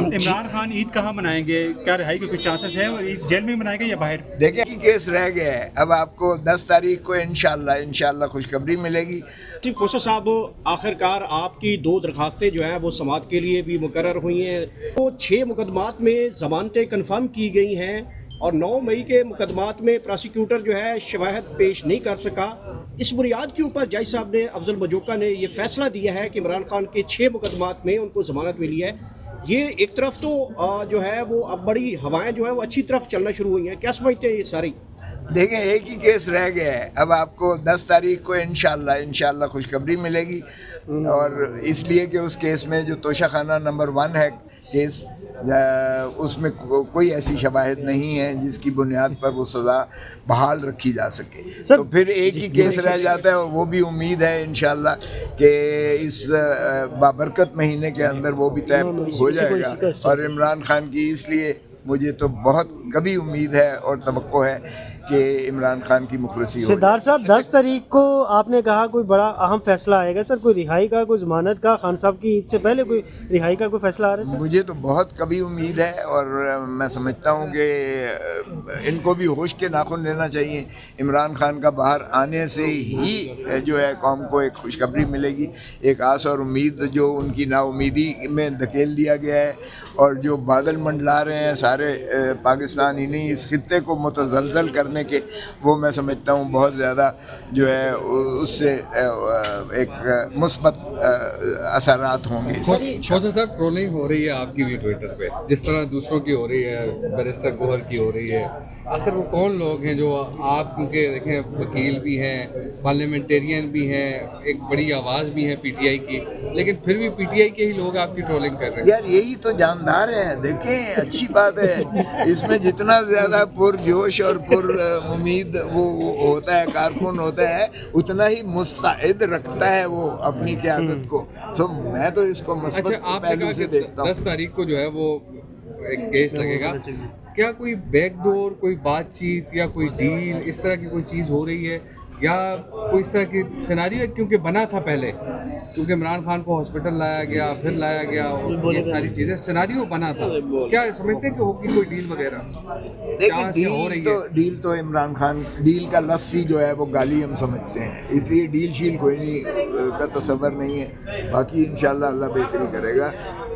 इमरान खान ईद कहाँ मनाएंगे, क्या रिहाई के कुछ चांसेस है और ईद जेल में मनाएंगे या बाहर? देखिए कि केस रह गया है, अब आपको 10 तारीख को इंशाल्लाह खुशखबरी मिलेगी। चीफ कोशा साहब, आखिरकार आपकी 2 दरखास्तें जो हैं वो समाअत के लिए भी मुकर्रर हुई हैं। तो 6 मुकदमात में ज़मानतें कन्फर्म की गई हैं और 9 मई के मुकदमात में प्रोसिक्यूटर जो है शवाहद पेश नहीं कर सका। इस बुनियाद के ऊपर जज साहब ने, अफजल मजोका ने ये फैसला दिया है कि इमरान खान के 6 मुकदमात में उनको ज़मानत मिली है। ये एक तरफ तो जो है वो अब बड़ी हवाएं जो है वो अच्छी तरफ चलना शुरू हुई हैं, क्या समझते हैं ये सारी? देखें, एक ही केस रह गया है, अब आपको 10 तारीख को इंशाल्लाह खुशखबरी मिलेगी। और इसलिए कि उस केस में जो तोशाखाना नंबर 1 है केस, उसमें कोई ऐसी शवाहिद नहीं है जिसकी बुनियाद पर वो सज़ा बहाल रखी जा सके। तो फिर एक ही केस रह जाता है और वो भी उम्मीद है इंशाल्लाह कि इस बाबरकत महीने के अंदर वो भी तय हो जाएगा। और इमरान खान की इसलिए मुझे तो बहुत कभी उम्मीद है और तवक्को है कि इमरान खान की मुखलसी हो। सिद्धार्थ साहब, 10 तारीख को आपने कहा कोई बड़ा अहम फैसला आएगा सर, कोई रिहाई का, कोई जमानत का? खान साहब की ईद से पहले कोई रिहाई का कोई फैसला आ रहा है सर? मुझे तो बहुत कभी उम्मीद है और मैं समझता हूँ कि इनको भी होश के नाखून लेना चाहिए। इमरान खान का बाहर आने से ही जो है कौम को एक खुशखबरी मिलेगी, एक आस और उम्मीद जो उनकी नाउमीदी में धकेल दिया गया है और जो बादल मंडला रहे हैं सारे पाकिस्तान ही नहीं इस खित्ते को मुतज़लज़ल करने के, वो मैं समझता हूँ बहुत ज़्यादा जो है उससे एक मुस्बत असरात होंगे। खोसा साहब, ट्रोलिंग हो रही है आपकी भी ट्विटर पे, जिस तरह दूसरों की हो रही है, बैरिस्टर गोहर की हो रही है। आखिर वो कौन लोग हैं जो आप, क्योंकि देखें वकील भी हैं, पार्लियामेंटेरियन भी हैं, एक बड़ी आवाज़ भी है पीटीआई की, लेकिन फिर भी पीटीआई के ही लोग आपकी ट्रोलिंग कर रहे हैं? यार यही तो जानदार है। देखें, अच्छी बात है, इसमें जितना ज़्यादा पुरजोश और उम्मीद वो होता है, कारकुन होता है, उतना ही मुस्तैद रखता है वो अपनी क़यादत को। तो मैं तो इसको अच्छा, आपने कहा कि 10 तारीख को जो है वो एक केस लगेगा, क्या कोई बैकडोर, कोई बातचीत या कोई डील, इस तरह की कोई चीज़ हो रही है या कोई इस तरह की सिनारियो? क्योंकि बना था पहले, क्योंकि इमरान खान को हॉस्पिटल लाया गया, फिर लाया गया और ये सारी चीज़ें, सिनारियो बना था। क्या समझते हैं कि होगी कोई डील वगैरह? देखिए, डील तो इमरान खान, डील का लफ्ज़ ही जो है वो गाली हम समझते हैं, इसलिए डील शील कोई नहीं का तसव्वुर नहीं है। बाकी इंशाल्लाह अल्लाह बेहतरी करेगा,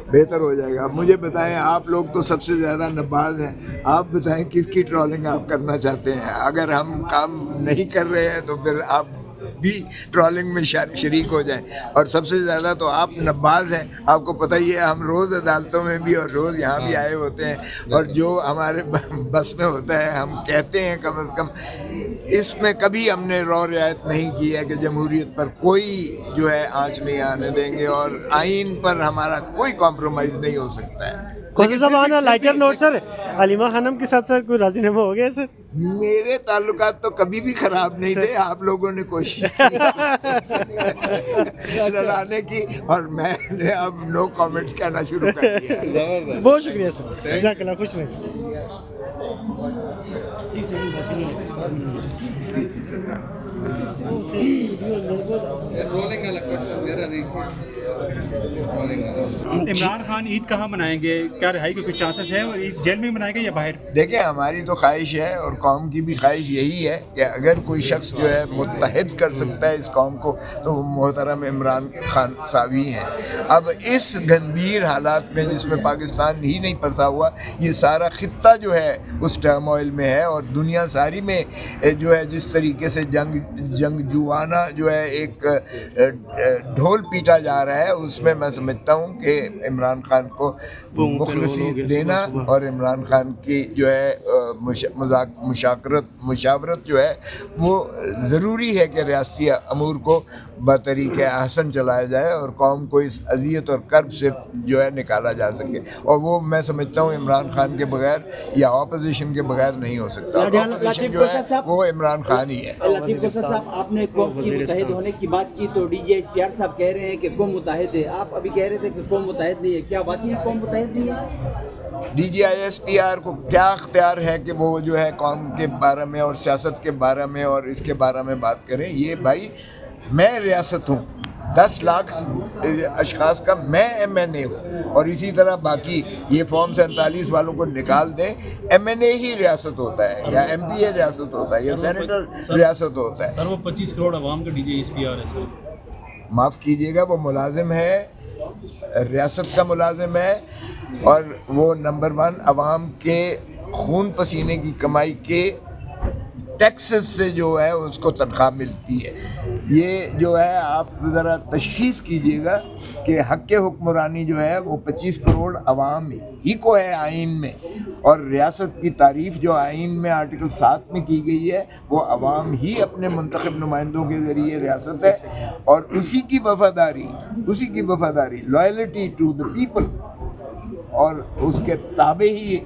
बेहतर हो जाएगा। मुझे बताएं, आप लोग तो सबसे ज़्यादा नबाज हैं, आप बताएं किसकी ट्रोलिंग आप करना चाहते हैं? अगर हम काम नहीं कर रहे हैं तो फिर आप भी ट्रोलिंग में शरीक हो जाएं। और सबसे ज़्यादा तो आप नबाज हैं, आपको पता ही है, हम रोज़ अदालतों में भी और रोज़ यहाँ भी आए होते हैं और जो हमारे बस में होता है हम कहते हैं। कम अज़ कम इसमें कभी हमने रौ रियायत नहीं की है कि जमहूरियत पर कोई जो है आँच नहीं आने देंगे और आइन पर हमारा कोई कॉम्प्रोमाइज़ नहीं हो सकता है। कोशा साहब, on a lighter note sir, Haleema Khanam के साथ सर कोई राजीनामा हो गया सर? मेरे ताल्लुकात तो कभी भी खराब नहीं थे, आप लोगों ने कोशिश की लड़ाने की और मैंने अब नो कमेंट्स कहना शुरू कर दिया। बहुत शुक्रिया सर, जज़ाकल्लाह, खुश रहें सर। ट्रोलिंग वाला क्वेश्चन मेरा नहीं था। इमरान खान ईद कहाँ मनाएंगे, क्या रिहाई के कुछ चांसेस है और ईद जेल में मनाएंगे या बाहर? देखिए, हमारी तो ख्वाहिश है और कौम की भी ख्वाहिश यही है कि अगर कोई शख्स जो है मुत्तहिद कर सकता है इस कौम को तो वो मोहतरम इमरान खान साहब ही हैं। अब इस गंभीर हालात में जिसमें पाकिस्तान ही नहीं फंसा हुआ, ये सारा खित्ता जो है उस टर्मोइल में है और दुनिया सारी में जो है जिस तरीके से जंगजुआना जो है एक ढोल पीटा जा रहा है, उसमें मैं समझता हूँ कि इमरान खान को मुखलसी देना और इमरान खान की जो है मुशावरत जो है वो ज़रूरी है कि रियासती अमूर को बतरीक़े अहसन चलाया जाए और कौम को इस अज़ियत और कर्ब से जो है निकाला जा सके। और वो मैं समझता हूँ इमरान खान के बगैर या अपोजिशन के बगैर नहीं हो सकता। अपोजिशन जो है वो इमरान खान ही है। लतीफ़ कोशा साहब, आपने कौम की मुत्तहिद होने की बात की तो DGISPR साहब कह रहे हैं कि कौम मुत्तहिद है, आप अभी कह रहे थे कि कौम मुत्तहिद नहीं है, क्या वाकई कौम मुत्तहिद नहीं है? DGISPR को क्या अख्तियार है कि वो जो है कौम के बारे में और सियासत के बारे में और इसके बारे में बात करें? ये भाई, मैं रियासत हूँ, 10 لاکھ اشخاص کا میں MNA ہوں، اور اسی طرح باقی یہ فارم 47 والوں کو نکال دیں، MNA ہی ریاست ہوتا ہے یا MPA ریاست ہوتا ہے یا سینیٹر ریاست ہوتا ہے. سر وہ 25 کروڑ عوام کا DJ SPR ہے سر. معاف کیجیے گا، وہ ملازم ہے، ریاست کا ملازم ہے، اور وہ نمبر 1 عوام کے خون پسینے کی کمائی کے ٹیکسز سے جو ہے اس کو تنخواہ ملتی ہے. یہ جو ہے آپ ذرا تشخیص کیجیے گا کہ حق حکمرانی جو ہے وہ 25 کروڑ عوام ہی کو ہے آئین میں، اور ریاست کی تعریف جو آئین میں آرٹیکل 7 میں کی گئی ہے وہ عوام ہی اپنے منتخب نمائندوں کے ذریعے ریاست ہے، اور اسی کی وفاداری لائلٹی ٹو دا پیپل، اور اس کے تابع ہی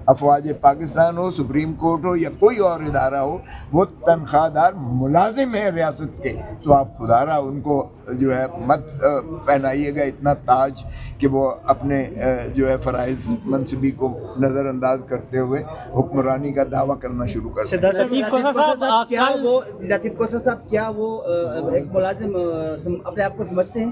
افواج پاکستان ہو، سپریم کورٹ ہو یا کوئی اور ادارہ ہو، وہ تنخواہ دار ملازم ہیں ریاست کے. تو آپ خدا را ان کو جو ہے مت پہنائیے گا اتنا تاج کہ وہ اپنے جو ہے فرائض منصبی کو نظر انداز کرتے ہوئے حکمرانی کا دعویٰ کرنا شروع کر دیں. لطیف کوثر صاحب کیا وہ ایک ملازم اپنے آپ کو سمجھتے ہیں؟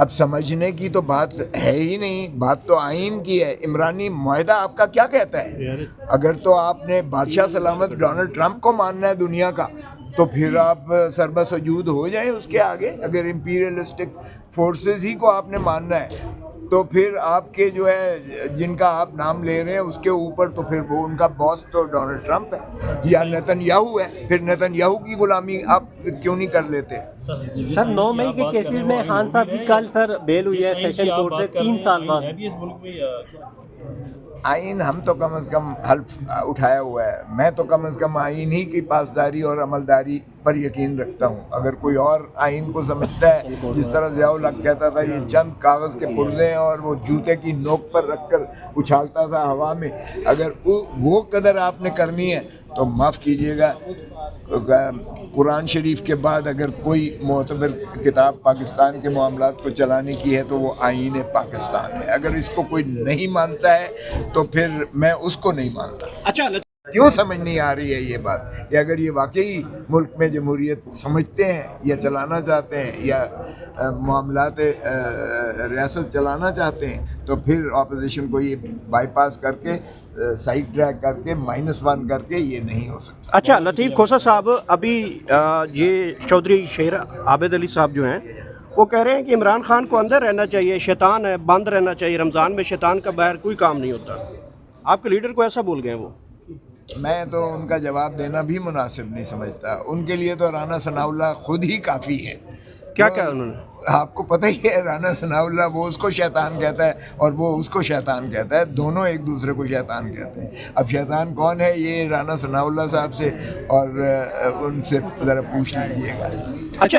اب سمجھنے کی تو بات ہے ہی نہیں، بات تو آئین کی ہے. عمرانی معاہدہ آپ کا کیا کہتا ہے؟ اگر تو آپ نے بادشاہ سلامت ڈونلڈ ٹرمپ کو ماننا ہے دنیا کا، تو پھر آپ سربسجود ہو جائیں اس کے آگے. اگر امپیریلسٹک فورسز ہی کو آپ نے ماننا ہے تو پھر آپ کے جو ہے جن کا آپ نام لے رہے ہیں اس کے اوپر تو پھر وہ ان کا باس تو ڈونلڈ ٹرمپ ہے یا نیتن یاہو ہے. پھر نیتن یاہو کی غلامی آپ کیوں نہیں کر لیتے؟ سر 9 مئی کے کیسز میں خان صاحب کی کل سر بیل ہوئی ہے سیشن کورٹ سے 3 سال بعد. آئین ہم تو کم از کم حلف اٹھایا ہوا ہے. میں تو کم از کم آئین ہی کی پاسداری اور عملداری پر یقین رکھتا ہوں. اگر کوئی اور آئین کو سمجھتا ہے، جس طرح ضیاء الحق کہتا تھا یہ چند کاغذ کے پرزے ہیں اور وہ جوتے کی نوک پر رکھ کر اچھالتا تھا ہوا میں، اگر وہ قدر آپ نے کرنی ہے تو معاف کیجیے گا، قرآن شریف کے بعد اگر کوئی معتبر کتاب پاکستان کے معاملات کو چلانے کی ہے تو وہ آئین پاکستان ہے. اگر اس کو کوئی نہیں مانتا ہے تو پھر میں اس کو نہیں مانتا. اچھا کیوں سمجھ نہیں آ رہی ہے یہ بات کہ اگر یہ واقعی ملک میں جمہوریت سمجھتے ہیں یا چلانا چاہتے ہیں یا معاملات ریاست چلانا چاہتے ہیں تو پھر اپوزیشن کو یہ بائی پاس کر کے سائڈ ٹریک کر کے -1 کر کے یہ نہیں ہو سکتا. اچھا لطیف کوثر صاحب، ابھی یہ چودھری شیر عابد علی صاحب جو ہیں وہ کہہ رہے ہیں کہ عمران خان کو اندر رہنا چاہیے، شیطان ہے بند رہنا چاہیے، رمضان میں شیطان کا باہر کوئی کام نہیں ہوتا. آپ کے لیڈر کو ایسا بول گئے وہ؟ میں تو ان کا جواب دینا بھی مناسب نہیں سمجھتا. ان کے لیے تو رانا ثناء اللہ خود ہی کافی ہے. کیا انہوں نے؟ آپ کو پتہ ہی ہے رانا ثناء اللہ وہ اس کو شیطان کہتا ہے اور وہ اس کو شیطان کہتا ہے، دونوں ایک دوسرے کو شیطان کہتے ہیں. اب شیطان کون ہے یہ رانا ثناء اللہ صاحب سے اور ان سے ذرا پوچھ لیجیے گا. اچھا